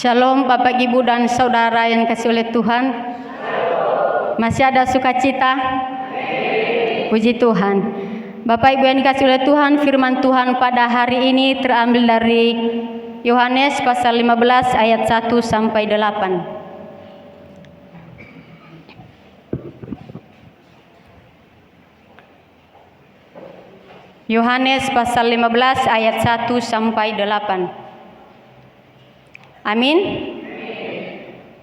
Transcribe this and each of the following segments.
Shalom Bapak Ibu dan Saudara yang kasih oleh Tuhan. Masih ada sukacita? Puji Tuhan. Bapak Ibu yang dikasih oleh Tuhan, firman Tuhan pada hari ini terambil dari Yohanes pasal 15 ayat 1 sampai 8. Yohanes pasal 15 ayat 1 sampai 8. Amin.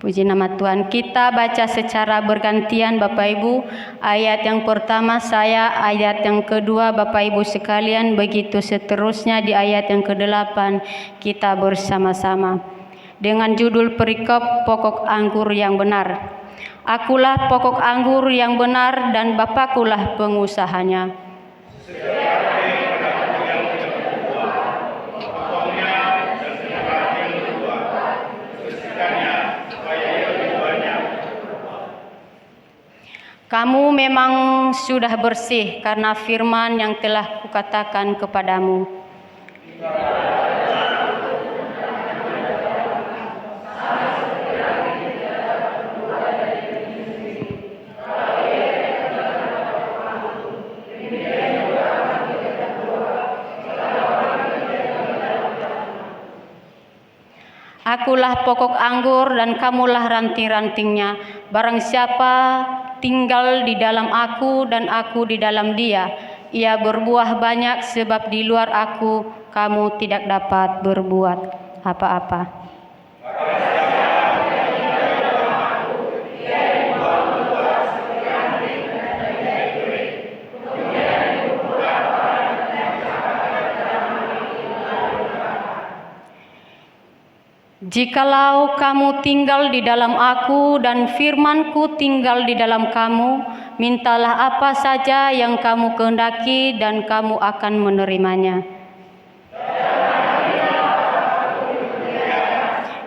Puji nama Tuhan. Kita baca secara bergantian Bapak Ibu. Ayat yang pertama saya, ayat yang kedua Bapak Ibu sekalian, begitu seterusnya di ayat yang ke-8 kita bersama-sama. Dengan judul perikop pokok anggur yang benar. Akulah pokok anggur yang benar dan Bapakulah pengusahanya. Kamu memang sudah bersih karena firman yang telah kukatakan kepadamu. Akulah pokok anggur dan kamulah ranting-rantingnya. Barang siapa tinggal di dalam aku dan aku di dalam dia, ia berbuah banyak, sebab di luar aku kamu tidak dapat berbuat apa-apa. Jikalau kamu tinggal di dalam aku dan firman-Ku tinggal di dalam kamu, mintalah apa saja yang kamu kehendaki dan kamu akan menerimanya.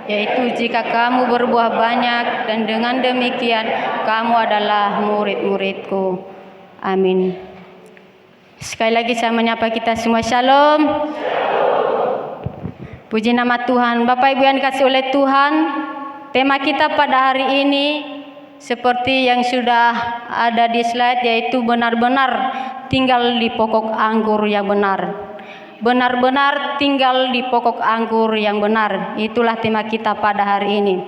Yaitu jika kamu berbuah banyak, dan dengan demikian kamu adalah murid-murid-Ku. Amin. Sekali lagi saya menyapa kita semua, shalom. Puji nama Tuhan. Bapak Ibu yang dikasih oleh Tuhan, tema kita pada hari ini seperti yang sudah ada di slide, yaitu benar-benar tinggal di pokok anggur yang benar. Benar-benar tinggal di pokok anggur yang benar. Itulah tema kita pada hari ini.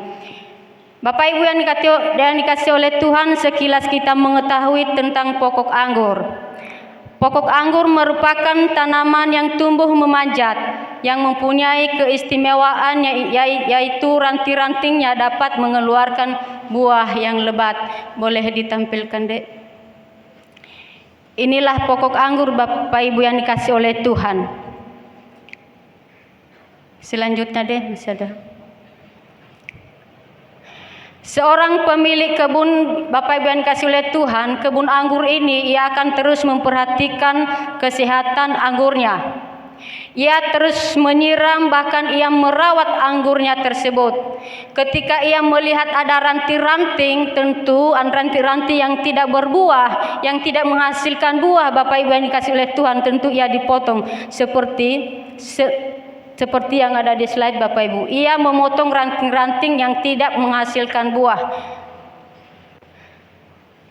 Bapak Ibu yang dikasih oleh Tuhan, sekilas kita mengetahui tentang pokok anggur. Pokok anggur merupakan tanaman yang tumbuh memanjat, yang mempunyai keistimewaan yaitu ranting-rantingnya dapat mengeluarkan buah yang lebat. Boleh ditampilkan, Dek? Inilah pokok anggur Bapak Ibu yang dikasih oleh Tuhan. Selanjutnya, Dek, masih ada. Seorang pemilik kebun, Bapak Ibu yang dikasih oleh Tuhan, kebun anggur ini ia akan terus memperhatikan kesehatan anggurnya. Ia terus menyiram, bahkan ia merawat anggurnya tersebut. Ketika ia melihat ada ranting-ranting, tentu ranting-ranting yang tidak berbuah, yang tidak menghasilkan buah, Bapak Ibu yang dikasih oleh Tuhan, tentu ia dipotong seperti yang ada di slide Bapak Ibu. Ia memotong ranting-ranting yang tidak menghasilkan buah.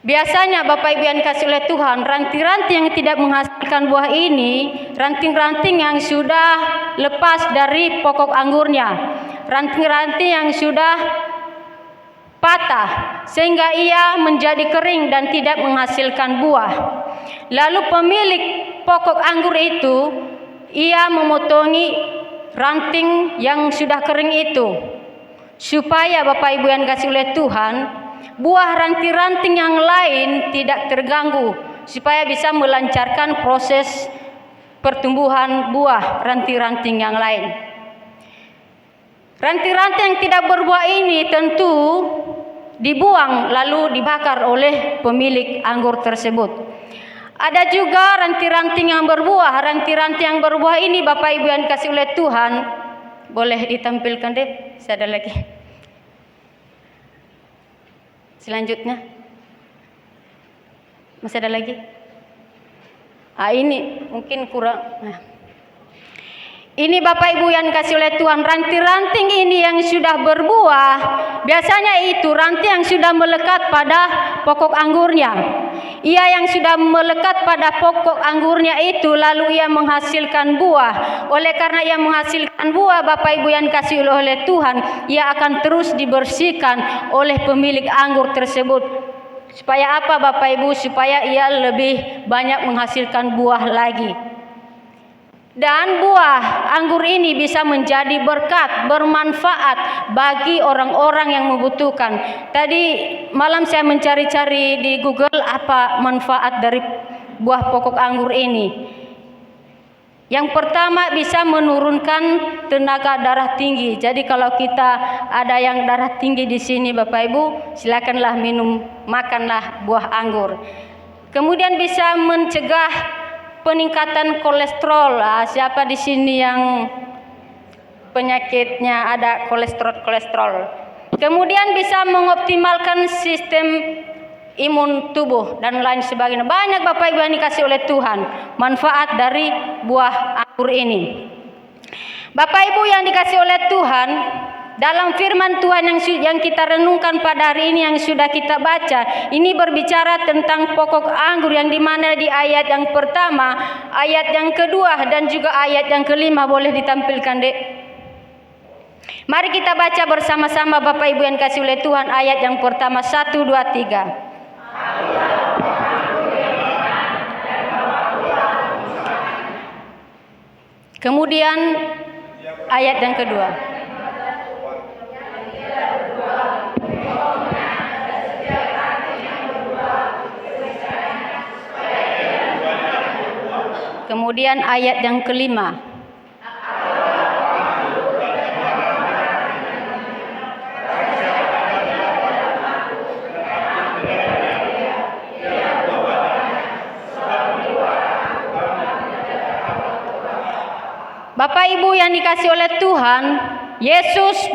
Biasanya Bapak Ibu yang dikasih oleh Tuhan, ranting-ranting yang tidak menghasilkan buah ini, ranting-ranting yang sudah lepas dari pokok anggurnya, ranting-ranting yang sudah patah sehingga ia menjadi kering dan tidak menghasilkan buah. Lalu pemilik pokok anggur itu, ia memotongi ranting yang sudah kering itu supaya Bapak Ibu yang dikasih oleh Tuhan, buah ranting-ranting yang lain tidak terganggu, supaya bisa melancarkan proses pertumbuhan buah ranting-ranting yang lain. Ranting-ranting yang tidak berbuah ini tentu dibuang lalu dibakar oleh pemilik anggur tersebut. Ada juga ranting-ranting yang berbuah. Ranting-ranting yang berbuah ini Bapak Ibu yang dikasih oleh Tuhan, boleh ditampilkan, deh, saya ada lagi. Selanjutnya, masih ada lagi. Ini mungkin kurang. Ini Bapak Ibu yang dikasih oleh Tuhan, ranting-ranting ini yang sudah berbuah, biasanya itu ranting yang sudah melekat pada pokok anggurnya. Ia yang sudah melekat pada pokok anggurnya itu, lalu ia menghasilkan buah. Oleh karena ia menghasilkan buah, Bapak Ibu yang dikasih oleh Tuhan, ia akan terus dibersihkan oleh pemilik anggur tersebut. Supaya apa Bapak Ibu? Supaya ia lebih banyak menghasilkan buah lagi. Dan buah anggur ini bisa menjadi berkat, bermanfaat bagi orang-orang yang membutuhkan. Tadi malam saya mencari-cari di Google apa manfaat dari buah pokok anggur ini. Yang pertama, bisa menurunkan tenaga darah tinggi. Jadi kalau kita ada yang darah tinggi di sini Bapak Ibu, silakanlah makanlah buah anggur. Kemudian bisa mencegah peningkatan kolesterol. Siapa di sini yang penyakitnya ada kolesterol? Kemudian bisa mengoptimalkan sistem imun tubuh dan lain sebagainya. Banyak Bapak Ibu yang dikasih oleh Tuhan manfaat dari buah anggur ini. Bapak Ibu yang dikasih oleh Tuhan, dalam firman Tuhan yang kita renungkan pada hari ini yang sudah kita baca, ini berbicara tentang pokok anggur yang dimana di ayat yang pertama, ayat yang kedua, dan juga ayat yang kelima. Boleh ditampilkan, Dek? Mari kita baca bersama-sama Bapak Ibu yang dikasih oleh Tuhan, ayat yang pertama, 1, 2, 3. Kemudian ayat yang kedua. Kemudian ayat yang kelima. Bapak Ibu yang dikasih oleh Tuhan, Yesus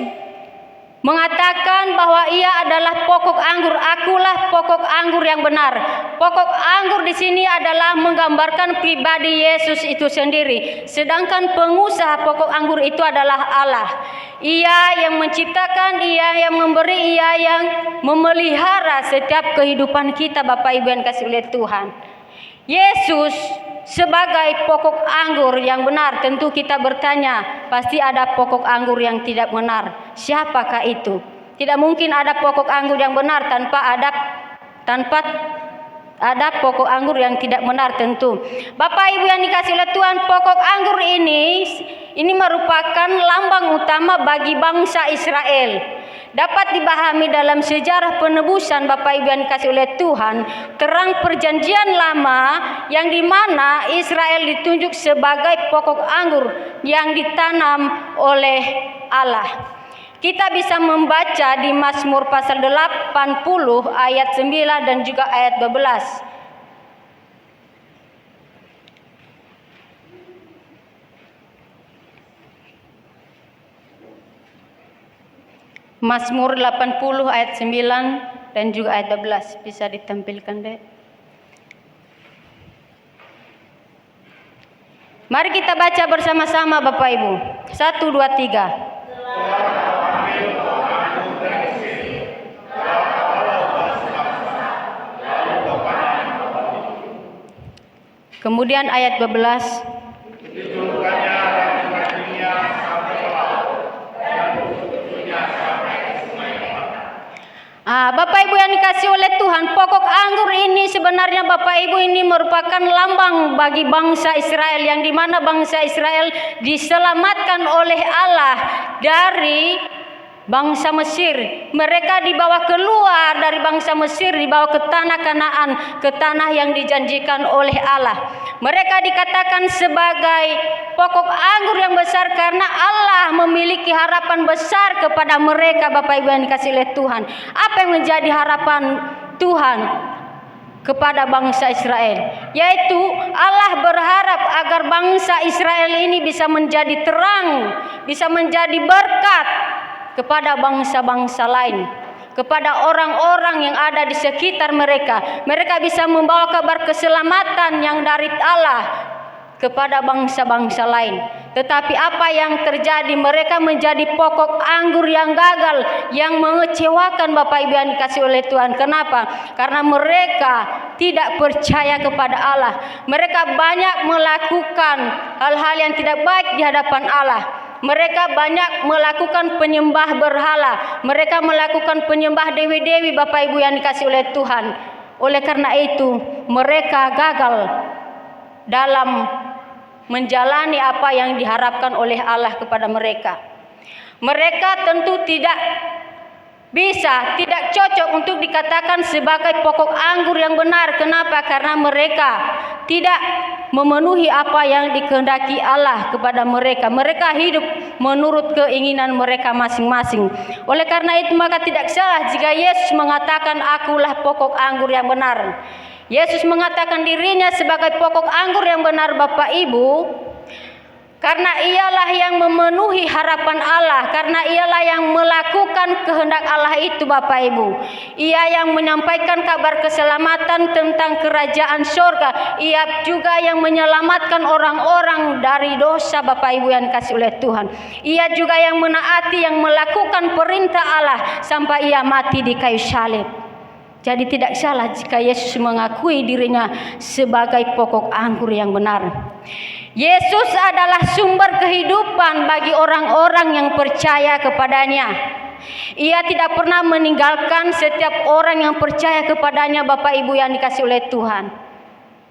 mengatakan bahwa ia adalah pokok anggur. Akulah pokok anggur yang benar. Pokok anggur di sini adalah menggambarkan pribadi Yesus itu sendiri. Sedangkan pengusaha pokok anggur itu adalah Allah. Ia yang menciptakan, ia yang memberi, ia yang memelihara setiap kehidupan kita Bapak Ibu yang dikasih oleh Tuhan. Yesus sebagai pokok anggur yang benar, tentu kita bertanya, pasti ada pokok anggur yang tidak benar. Siapakah itu? Tidak mungkin ada pokok anggur yang benar tanpa ada pokok anggur yang tidak benar tentu. Bapak Ibu yang dikasih oleh Tuhan, pokok anggur ini merupakan lambang utama bagi bangsa Israel. Dapat dipahami dalam sejarah penebusan Bapak Ibu yang dikasih oleh Tuhan, terang perjanjian lama yang dimana Israel ditunjuk sebagai pokok anggur yang ditanam oleh Allah. Kita bisa membaca di Mazmur pasal 80 ayat 9 dan juga ayat 12. Mazmur 80 ayat 9 dan juga ayat 12 bisa ditampilkan, Dek. Mari kita baca bersama-sama Bapak Ibu. 1, 2, 3. Kemudian ayat 12. Bapak Ibu yang dikasih oleh Tuhan, pokok anggur ini sebenarnya Bapak Ibu ini merupakan lambang bagi bangsa Israel, yang dimana bangsa Israel diselamatkan oleh Allah dari bangsa Mesir. Mereka dibawa keluar dari bangsa Mesir, dibawa ke tanah Kanaan, ke tanah yang dijanjikan oleh Allah. Mereka dikatakan sebagai pokok anggur yang besar karena Allah memiliki harapan besar kepada mereka Bapak Ibu yang dikasih oleh Tuhan. Apa yang menjadi harapan Tuhan kepada bangsa Israel? Yaitu Allah berharap agar bangsa Israel ini bisa menjadi terang, bisa menjadi berkat kepada bangsa-bangsa lain, kepada orang-orang yang ada di sekitar mereka. Mereka bisa membawa kabar keselamatan yang dari Allah kepada bangsa-bangsa lain. Tetapi apa yang terjadi? Mereka menjadi pokok anggur yang gagal, yang mengecewakan Bapak Ibu yang dikasihi oleh Tuhan. Kenapa? Karena mereka tidak percaya kepada Allah. Mereka banyak melakukan hal-hal yang tidak baik di hadapan Allah. Mereka banyak melakukan penyembah berhala. Mereka melakukan penyembah dewi-dewi Bapak Ibu yang dikasihi oleh Tuhan. Oleh karena itu mereka gagal dalam menjalani apa yang diharapkan oleh Allah kepada mereka. Mereka tentu tidak cocok untuk dikatakan sebagai pokok anggur yang benar. Kenapa? Karena mereka tidak memenuhi apa yang dikehendaki Allah kepada mereka. Mereka hidup menurut keinginan mereka masing-masing. Oleh karena itu maka tidak salah jika Yesus mengatakan, "Akulah pokok anggur yang benar." Yesus mengatakan dirinya sebagai pokok anggur yang benar Bapak Ibu, karena ialah yang memenuhi harapan Allah, karena ialah yang melakukan kehendak Allah itu Bapak Ibu. Ia yang menyampaikan kabar keselamatan tentang kerajaan surga. Ia juga yang menyelamatkan orang-orang dari dosa Bapak Ibu yang dikasihi oleh Tuhan. Ia juga yang menaati, yang melakukan perintah Allah sampai ia mati di kayu salib. Jadi tidak salah jika Yesus mengakui dirinya sebagai pokok anggur yang benar. Yesus adalah sumber kehidupan bagi orang-orang yang percaya kepadanya. Ia tidak pernah meninggalkan setiap orang yang percaya kepadanya Bapak Ibu yang dikasihi oleh Tuhan.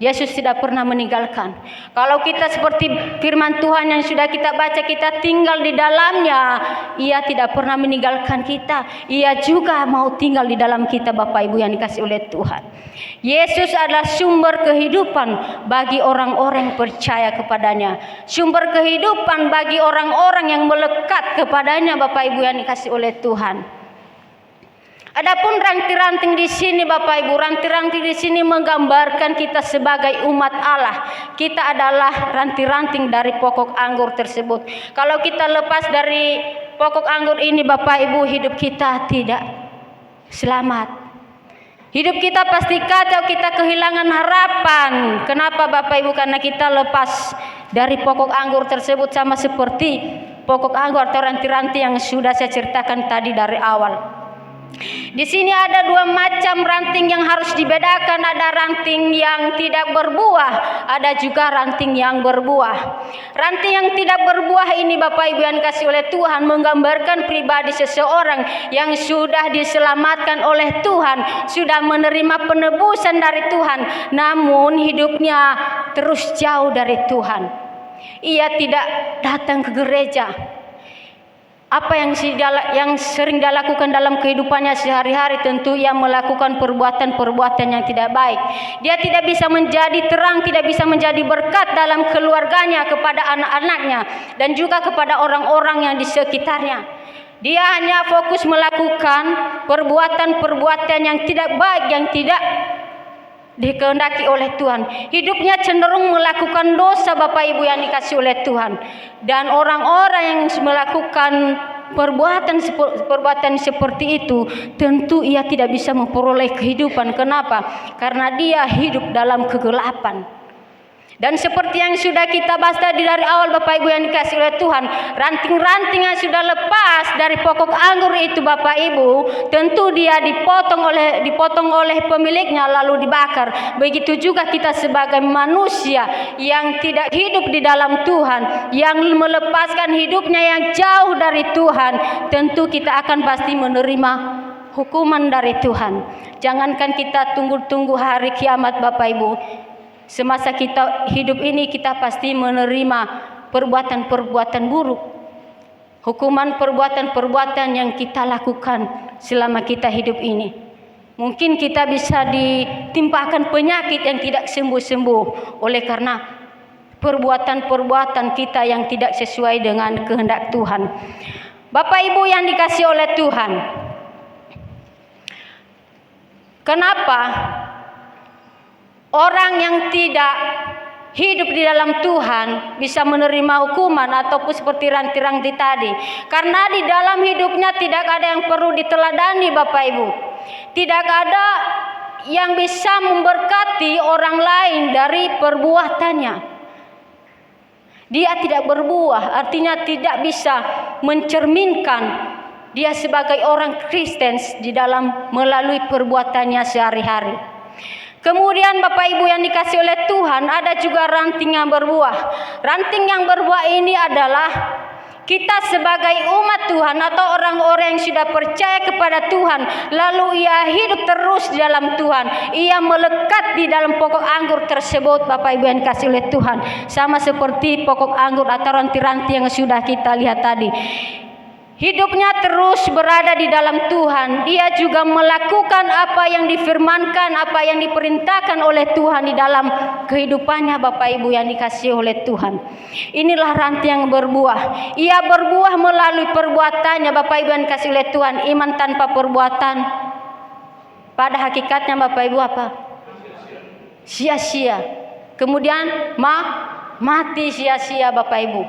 Yesus tidak pernah meninggalkan. Kalau kita seperti firman Tuhan yang sudah kita baca, kita tinggal di dalamnya, Ia tidak pernah meninggalkan kita. Ia juga mau tinggal di dalam kita Bapak Ibu yang dikasihi oleh Tuhan. Yesus adalah sumber kehidupan bagi orang-orang yang percaya kepadanya. Sumber kehidupan bagi orang-orang yang melekat kepadanya Bapak Ibu yang dikasihi oleh Tuhan. Adapun ranting-ranting di sini Bapak Ibu, ranting-ranting di sini menggambarkan kita sebagai umat Allah. Kita adalah ranting-ranting dari pokok anggur tersebut. Kalau kita lepas dari pokok anggur ini Bapak Ibu, hidup kita tidak selamat. Hidup kita pasti kacau, kita kehilangan harapan. Kenapa Bapak Ibu? Karena kita lepas dari pokok anggur tersebut, sama seperti pokok anggur atau ranting-ranting yang sudah saya ceritakan tadi dari awal. Di sini ada dua macam ranting yang harus dibedakan. Ada ranting yang tidak berbuah, ada juga ranting yang berbuah. Ranting yang tidak berbuah ini Bapak Ibu yang dikasihi oleh Tuhan menggambarkan pribadi seseorang yang sudah diselamatkan oleh Tuhan, sudah menerima penebusan dari Tuhan, namun hidupnya terus jauh dari Tuhan. Ia tidak datang ke gereja. Apa yang sering dia lakukan dalam kehidupannya sehari-hari, tentu ia melakukan perbuatan-perbuatan yang tidak baik. Dia tidak bisa menjadi terang, tidak bisa menjadi berkat dalam keluarganya, kepada anak-anaknya, dan juga kepada orang-orang yang di sekitarnya. Dia hanya fokus melakukan perbuatan-perbuatan yang tidak baik, yang tidak dikehendaki oleh Tuhan. Hidupnya cenderung melakukan dosa Bapak Ibu yang dikasihi oleh Tuhan. Dan orang-orang yang melakukan perbuatan seperti itu, tentu ia tidak bisa memperoleh kehidupan. Kenapa? Karena dia hidup dalam kegelapan. Dan seperti yang sudah kita bahas tadi dari awal Bapak Ibu yang dikasihi oleh Tuhan, ranting-ranting yang sudah lepas dari pokok anggur itu Bapak Ibu, tentu dia dipotong oleh pemiliknya lalu dibakar. Begitu juga kita sebagai manusia yang tidak hidup di dalam Tuhan, yang melepaskan hidupnya yang jauh dari Tuhan, tentu kita akan pasti menerima hukuman dari Tuhan. Jangankan kita tunggu-tunggu hari kiamat Bapak Ibu, semasa kita hidup ini kita pasti menerima perbuatan-perbuatan buruk. Hukuman perbuatan-perbuatan yang kita lakukan selama kita hidup ini. Mungkin kita bisa ditimpakan penyakit yang tidak sembuh-sembuh oleh karena perbuatan-perbuatan kita yang tidak sesuai dengan kehendak Tuhan. Bapak Ibu yang dikasihi oleh Tuhan, kenapa orang yang tidak hidup di dalam Tuhan bisa menerima hukuman ataupun seperti ranting-ranting tadi? Karena di dalam hidupnya tidak ada yang perlu diteladani Bapak Ibu. Tidak ada yang bisa memberkati orang lain dari perbuatannya. Dia tidak berbuah, artinya tidak bisa mencerminkan dia sebagai orang Kristen di dalam melalui perbuatannya sehari-hari. Kemudian Bapak Ibu yang dikasih oleh Tuhan, ada juga ranting yang berbuah. Ranting yang berbuah ini adalah kita sebagai umat Tuhan atau orang-orang yang sudah percaya kepada Tuhan, lalu ia hidup terus di dalam Tuhan, ia melekat di dalam pokok anggur tersebut, Bapak Ibu yang dikasih oleh Tuhan. Sama seperti pokok anggur atau ranti-ranti yang sudah kita lihat tadi. Hidupnya terus berada di dalam Tuhan. Dia juga melakukan apa yang difirmankan, apa yang diperintahkan oleh Tuhan di dalam kehidupannya, Bapak Ibu yang dikasihi oleh Tuhan. Inilah ranting yang berbuah. Ia berbuah melalui perbuatannya, Bapak Ibu yang dikasihi oleh Tuhan. Iman tanpa perbuatan, pada hakikatnya Bapak Ibu apa? Sia-sia. Kemudian mati sia-sia, Bapak Ibu.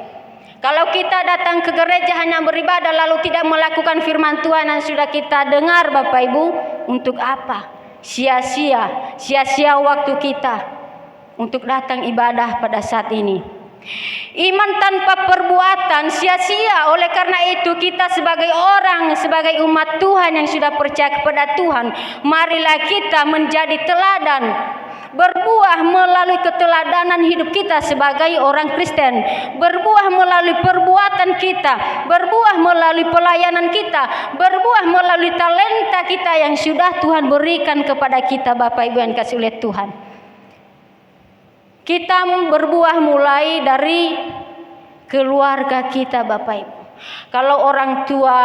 Kalau kita datang ke gereja hanya beribadah lalu tidak melakukan firman Tuhan yang sudah kita dengar, Bapak Ibu, untuk apa? Sia-sia waktu kita untuk datang ibadah pada saat ini. Iman tanpa perbuatan sia-sia. Oleh karena itu kita sebagai umat Tuhan yang sudah percaya kepada Tuhan, marilah kita menjadi teladan, berbuah melalui keteladanan hidup kita sebagai orang Kristen, berbuah melalui perbuatan kita, berbuah melalui pelayanan kita, berbuah melalui talenta kita yang sudah Tuhan berikan kepada kita, Bapak Ibu yang dikasihi oleh Tuhan. Kita berbuah mulai dari keluarga kita, Bapak Ibu. Kalau orang tua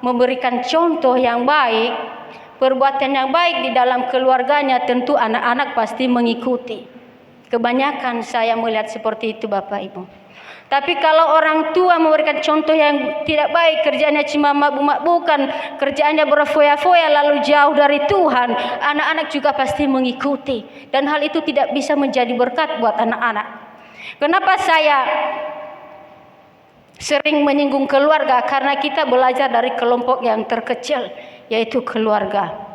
memberikan contoh yang baik, perbuatan yang baik di dalam keluarganya, tentu anak-anak pasti mengikuti. Kebanyakan saya melihat seperti itu, Bapak Ibu. Tapi kalau orang tua memberikan contoh yang tidak baik, kerjaannya cuma mabuk-mabukan, kerjaannya berfoya-foya lalu jauh dari Tuhan, anak-anak juga pasti mengikuti. Dan hal itu tidak bisa menjadi berkat buat anak-anak. Kenapa saya sering menyinggung keluarga? Karena kita belajar dari kelompok yang terkecil, yaitu keluarga.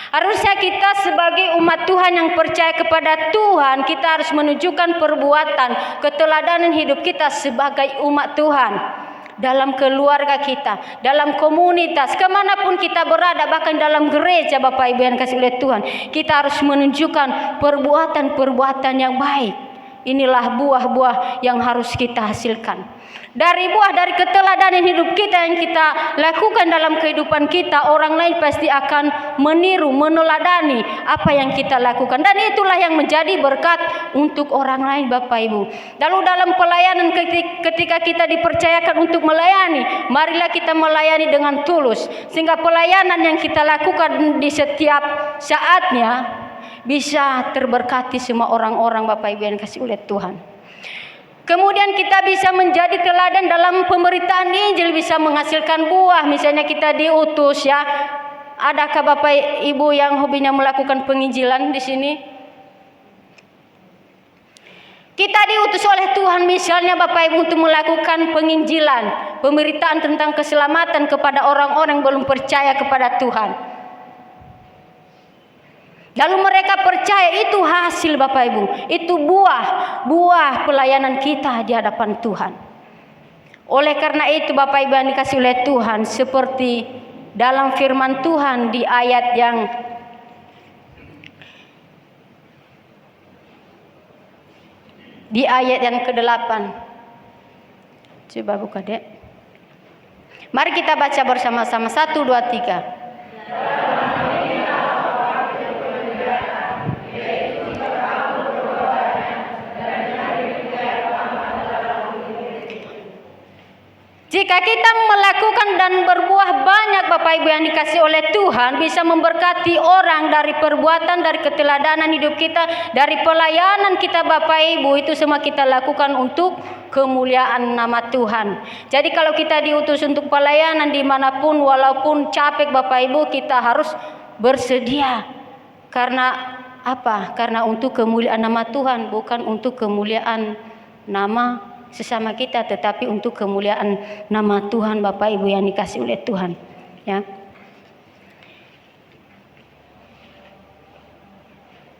Harusnya kita sebagai umat Tuhan yang percaya kepada Tuhan, kita harus menunjukkan perbuatan, keteladanan hidup kita sebagai umat Tuhan. Dalam keluarga kita, dalam komunitas, kemanapun kita berada, bahkan dalam gereja, Bapak Ibu yang dikasihi oleh Tuhan, kita harus menunjukkan perbuatan-perbuatan yang baik. Inilah buah-buah yang harus kita hasilkan. Dari keteladanan hidup kita yang kita lakukan dalam kehidupan kita, orang lain pasti akan meniru, meneladani apa yang kita lakukan. Dan itulah yang menjadi berkat untuk orang lain, Bapak Ibu. Lalu dalam pelayanan, ketika kita dipercayakan untuk melayani, marilah kita melayani dengan tulus. Sehingga pelayanan yang kita lakukan di setiap saatnya bisa terberkati semua orang-orang, Bapak Ibu yang dikasihi oleh Tuhan. Kemudian kita bisa menjadi teladan dalam pemberitaan Injil, bisa menghasilkan buah. Misalnya kita diutus, ya. Adakah Bapak Ibu yang hobinya melakukan penginjilan di sini? Kita diutus oleh Tuhan misalnya, Bapak Ibu, untuk melakukan penginjilan, pemberitaan tentang keselamatan kepada orang-orang yang belum percaya kepada Tuhan. Lalu mereka percaya, itu hasil, Bapak Ibu. Itu buah pelayanan kita di hadapan Tuhan. Oleh karena itu Bapak Ibu yang dikasihi oleh Tuhan, seperti dalam firman Tuhan di ayat yang ke-8. Coba buka, Dek. Mari kita baca bersama-sama. 1, 2, 3. Jika kita melakukan dan berbuah banyak, Bapak Ibu yang dikasihi oleh Tuhan, bisa memberkati orang dari perbuatan, dari keteladanan hidup kita, dari pelayanan kita, Bapak Ibu. Itu semua kita lakukan untuk kemuliaan nama Tuhan. Jadi kalau kita diutus untuk pelayanan dimanapun, walaupun capek, Bapak Ibu, kita harus bersedia. Karena apa? Karena untuk kemuliaan nama Tuhan, bukan untuk kemuliaan nama sesama kita, tetapi untuk kemuliaan nama Tuhan, Bapak Ibu yang dikasihi oleh Tuhan, ya.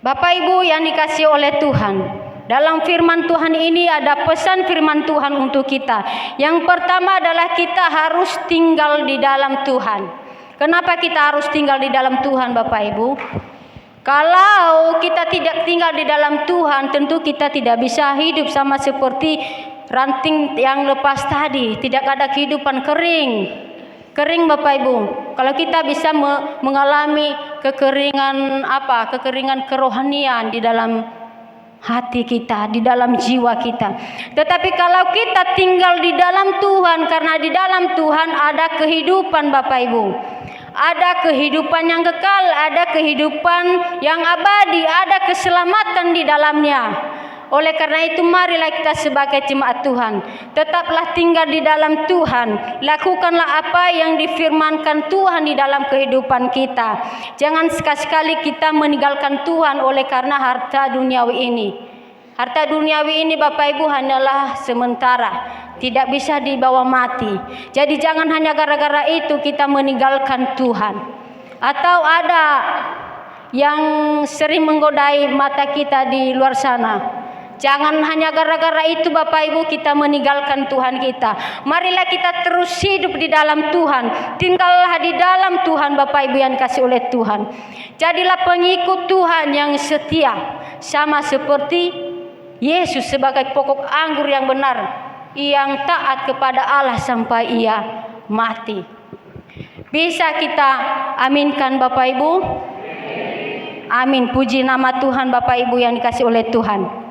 Bapak Ibu yang dikasihi oleh Tuhan, Dalam firman Tuhan ini ada pesan firman Tuhan untuk kita. Yang pertama adalah kita harus tinggal di dalam Tuhan. Kenapa kita harus tinggal di dalam Tuhan, Bapak Ibu? Kalau kita tidak tinggal di dalam Tuhan, tentu kita tidak bisa hidup sama seperti ranting yang lepas tadi. Tidak ada kehidupan kering. Kering, Bapak Ibu. Kalau kita bisa mengalami kekeringan kekeringan kerohanian di dalam hati kita, di dalam jiwa kita. Tetapi kalau kita tinggal di dalam Tuhan, karena di dalam Tuhan ada kehidupan, Bapak Ibu. Ada kehidupan yang kekal, ada kehidupan yang abadi, ada keselamatan di dalamnya. Oleh karena itu marilah kita sebagai jemaat Tuhan tetaplah tinggal di dalam Tuhan. Lakukanlah apa yang difirmankan Tuhan di dalam kehidupan kita. Jangan sekali-kali kita meninggalkan Tuhan oleh karena harta duniawi ini. Harta duniawi ini, Bapak Ibu, hanyalah sementara, tidak bisa dibawa mati. Jadi jangan hanya gara-gara itu kita meninggalkan Tuhan. Atau ada yang sering menggodai mata kita di luar sana. Jangan hanya gara-gara itu, Bapak Ibu, kita meninggalkan Tuhan kita. Marilah kita terus hidup di dalam Tuhan. Tinggallah di dalam Tuhan, Bapak Ibu yang dikasihi oleh Tuhan. Jadilah pengikut Tuhan yang setia, sama seperti Yesus sebagai pokok anggur yang benar, yang taat kepada Allah sampai ia mati. Bisa kita aminkan, Bapak Ibu? Amin. Puji nama Tuhan, Bapak Ibu yang dikasihi oleh Tuhan.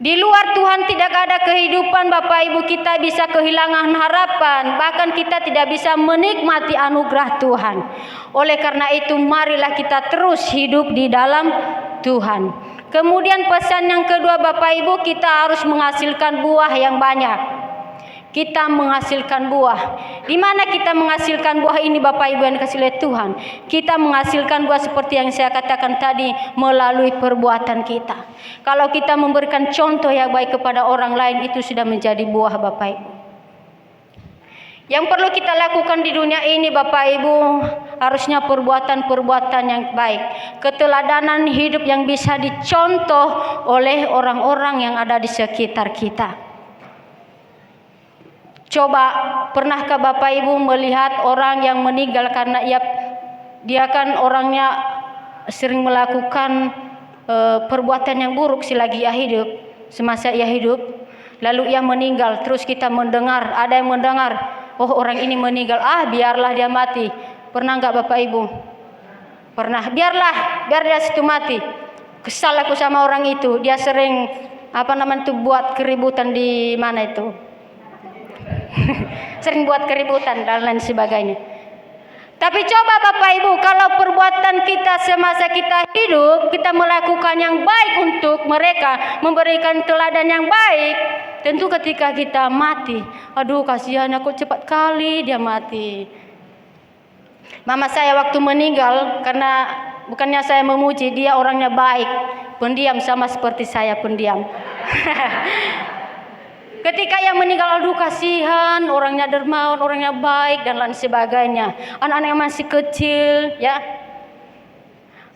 Di luar Tuhan tidak ada kehidupan, Bapak Ibu. Kita bisa kehilangan harapan, bahkan kita tidak bisa menikmati anugerah Tuhan. Oleh karena itu marilah kita terus hidup di dalam Tuhan. Kemudian pesan yang kedua, Bapak Ibu, kita harus menghasilkan buah yang banyak. Kita menghasilkan buah. Di mana kita menghasilkan buah ini, Bapak Ibu yang dikasihi oleh Tuhan? Kita menghasilkan buah seperti yang saya katakan tadi, melalui perbuatan kita. Kalau kita memberikan contoh yang baik kepada orang lain, itu sudah menjadi buah, Bapak Ibu. Yang perlu kita lakukan di dunia ini, Bapak Ibu, harusnya perbuatan-perbuatan yang baik. Keteladanan hidup yang bisa dicontoh oleh orang-orang yang ada di sekitar kita. Coba, pernahkah Bapak Ibu melihat orang yang meninggal karena dia kan orangnya sering melakukan perbuatan yang buruk selagi ia hidup, semasa ia hidup, lalu ia meninggal, terus kita mendengar, ada yang mendengar, oh orang ini meninggal, biarlah dia mati. Pernah enggak Bapak Ibu? Pernah. Biar dia situ mati. Kesal aku sama orang itu, dia sering buat keributan di mana itu? Sering buat keributan dan lain sebagainya. Tapi coba Bapak Ibu, kalau perbuatan kita semasa kita hidup, kita melakukan yang baik untuk mereka, memberikan teladan yang baik, tentu ketika kita mati, aduh kasihan aku, cepat kali dia mati. Mama saya waktu meninggal, karena bukannya saya memuji, dia orangnya baik, pendiam sama seperti saya pendiam. Ketika yang meninggal, aduh kasihan, orangnya dermawan, orangnya baik dan lain sebagainya. Anak-anak yang masih kecil, ya.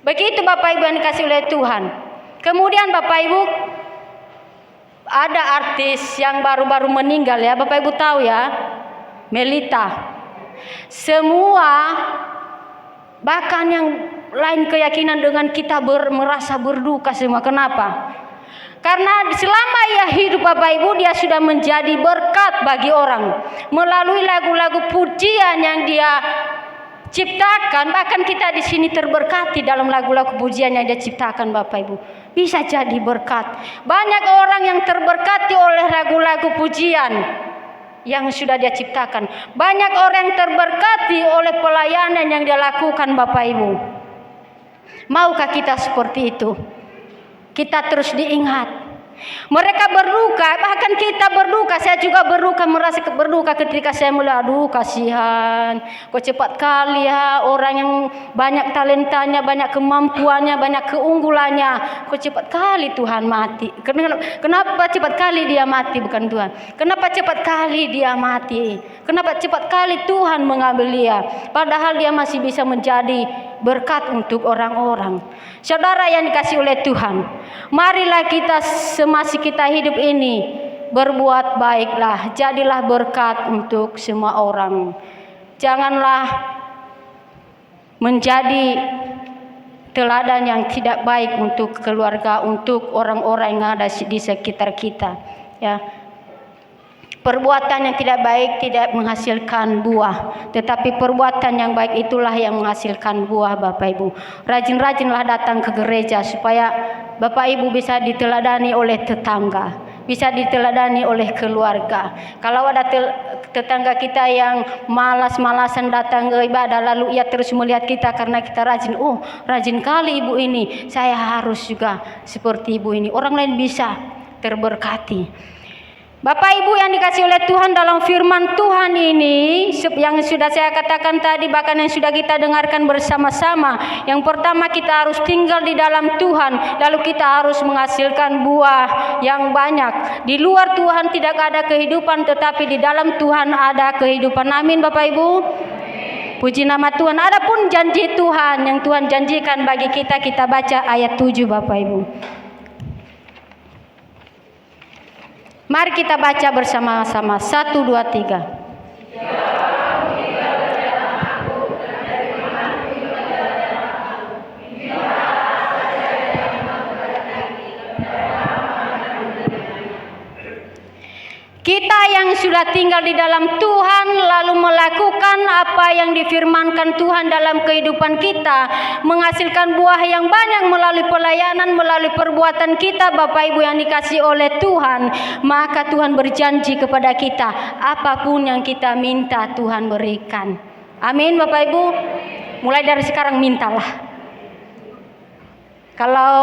Begitu Bapak Ibu yang dikasihi oleh Tuhan. Kemudian Bapak Ibu, ada artis yang baru-baru meninggal, ya. Bapak Ibu tahu ya, Melita. Semua, bahkan yang lain keyakinan dengan kita merasa berduka semua. Kenapa? Karena selama ia hidup Bapak Ibu, dia sudah menjadi berkat bagi orang. Melalui lagu-lagu pujian yang dia ciptakan, bahkan kita di sini terberkati dalam lagu-lagu pujian yang dia ciptakan Bapak Ibu. Bisa jadi berkat. Banyak orang yang terberkati oleh lagu-lagu pujian yang sudah dia ciptakan. Banyak orang yang terberkati oleh pelayanan yang dia lakukan Bapak Ibu. Maukah kita seperti itu? Kita terus diingat. Mereka berduka, bahkan kita berduka. Saya juga berduka, merasa berduka ketika saya melihat, aduh kasihan, kok cepat kali ya orang yang banyak talentanya, banyak kemampuannya, banyak keunggulannya, kok cepat kali Tuhan mati. Kenapa cepat kali dia mati? Bukan Tuhan. Kenapa cepat kali dia mati? Kenapa cepat kali Tuhan mengambil dia? Padahal dia masih bisa menjadi berkat untuk orang-orang. Saudara yang dikasihi oleh Tuhan, marilah kita semasa kita hidup ini berbuat baiklah, jadilah berkat untuk semua orang. Janganlah menjadi teladan yang tidak baik untuk keluarga, untuk orang-orang yang ada di sekitar kita. Ya. Perbuatan yang tidak baik tidak menghasilkan buah, tetapi perbuatan yang baik itulah yang menghasilkan buah, Bapak Ibu. Rajin-rajinlah datang ke gereja supaya Bapak Ibu bisa diteladani oleh tetangga, bisa diteladani oleh keluarga. Kalau ada tetangga kita yang malas-malasan datang ke ibadah, lalu ia terus melihat kita karena kita rajin, oh rajin kali ibu ini, saya harus juga seperti ibu ini. Orang lain bisa terberkati. Bapak Ibu yang dikasihi oleh Tuhan, dalam firman Tuhan ini yang sudah saya katakan tadi, bahkan yang sudah kita dengarkan bersama-sama, yang pertama kita harus tinggal di dalam Tuhan, lalu kita harus menghasilkan buah yang banyak. Di luar Tuhan tidak ada kehidupan, tetapi di dalam Tuhan ada kehidupan. Amin Bapak Ibu. Puji nama Tuhan. Adapun janji Tuhan yang Tuhan janjikan bagi kita, kita baca ayat 7 Bapak Ibu. Mari kita baca bersama-sama. 1, 2, 3. Kita yang sudah tinggal di dalam Tuhan lalu melakukan apa yang difirmankan Tuhan dalam kehidupan kita, menghasilkan buah yang banyak melalui pelayanan, melalui perbuatan kita, Bapak Ibu yang dikasihi oleh Tuhan, maka Tuhan berjanji kepada kita, apapun yang kita minta Tuhan berikan. Amin Bapak Ibu. Mulai dari sekarang mintalah. Kalau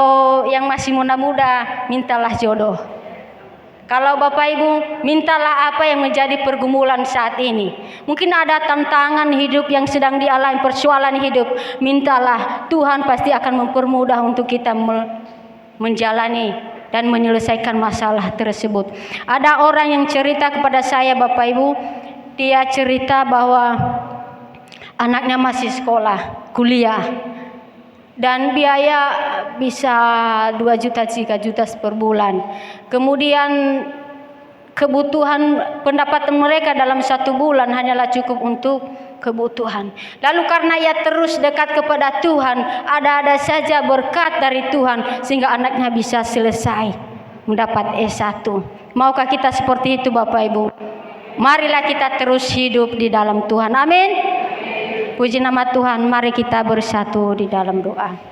yang masih muda-muda, mintalah jodoh. Kalau Bapak Ibu, mintalah apa yang menjadi pergumulan saat ini. Mungkin ada tantangan hidup yang sedang dialami, persoalan hidup. Mintalah, Tuhan pasti akan mempermudah untuk kita menjalani dan menyelesaikan masalah tersebut. Ada orang yang cerita kepada saya Bapak Ibu, dia cerita bahwa anaknya masih sekolah, kuliah. Dan biaya bisa 2 juta, 3 juta per bulan. Kemudian kebutuhan pendapatan mereka dalam 1 bulan hanyalah cukup untuk kebutuhan. Lalu karena ia terus dekat kepada Tuhan, ada-ada saja berkat dari Tuhan sehingga anaknya bisa selesai mendapat S1. Maukah kita seperti itu Bapak Ibu? Marilah kita terus hidup di dalam Tuhan. Amin. Puji nama Tuhan, mari kita bersatu di dalam doa.